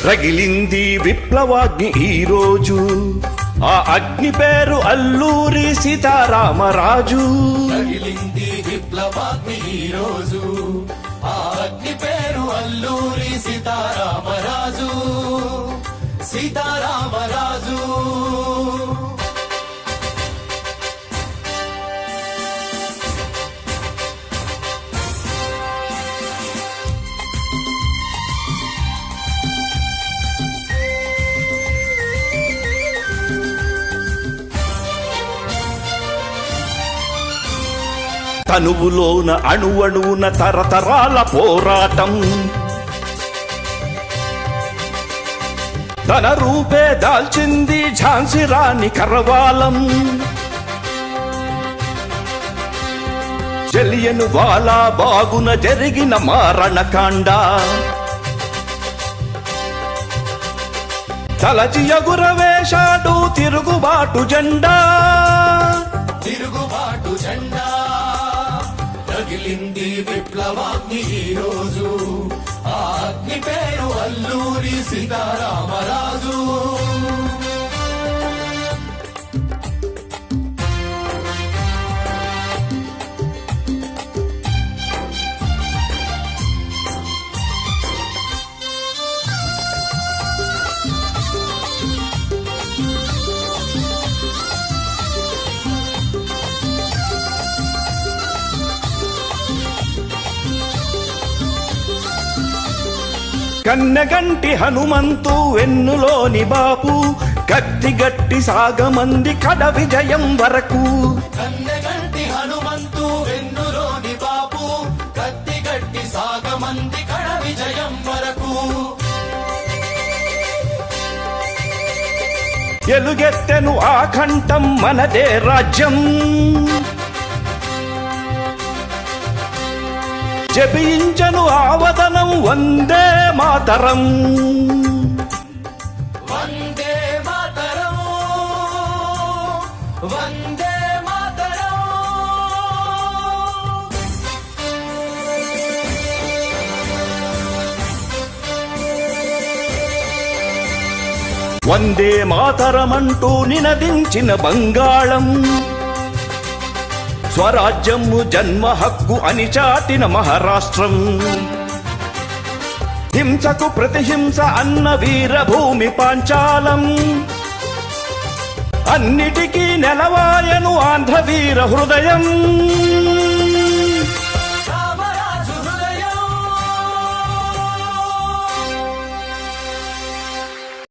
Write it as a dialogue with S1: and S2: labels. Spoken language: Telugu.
S1: రగిలింది విప్లవాగ్ని ఈరోజు, ఆ అగ్ని పేరు అల్లూరి సీతారామరాజు.
S2: రగిలింది విప్లవాగ్ని ఈరోజు, ఆ అగ్ని పేరు అల్లూరి సీతారామరాజు. సీతారామరాజు
S1: తనువులోన అణువణువున తరతరాల పోరాటం, తన రూపే దాల్చింది ఝాన్సీ రాణి కరవాలం. జలియన్ వాలా బాగున జరిగిన మారణకాండ, తలచి ఎగురవేశాడు తిరుగుబాటు జెండా.
S2: తిరుగుబాటు జెండా రగిలింది విప్లవాగ్ని ఈరోజు, ఆ అగ్ని పేరు అల్లూరి సీతారామరాజు.
S1: కన్నెగంటి హనుమంతు వెన్నులోని బాపు, కత్తిగట్టి సాగమంది కడ విజయం వరకు.
S2: కన్నెగంటి హనుమంతు వెన్నులోని బాపు, కత్తిగట్టి సాగమంది కడ విజయం వరకు.
S1: ఎలుగెత్తెను ఆ కంఠం మనదే రాజ్యం, జపించను ఆవదనం వందే మాతరం.
S2: వందే మాతరం, వందే మాతరం.
S1: వందే మాతరమంటూ నినదించిన బంగాళం, స్వరాజ్యము జన్మ హక్కు అని చాటిన మహారాష్ట్రం. హింసకు ప్రతిహింస అన్న వీరభూమి పాంచాలం, అన్నిటికీ నెలవాయను ఆంధ్ర వీర హృదయం.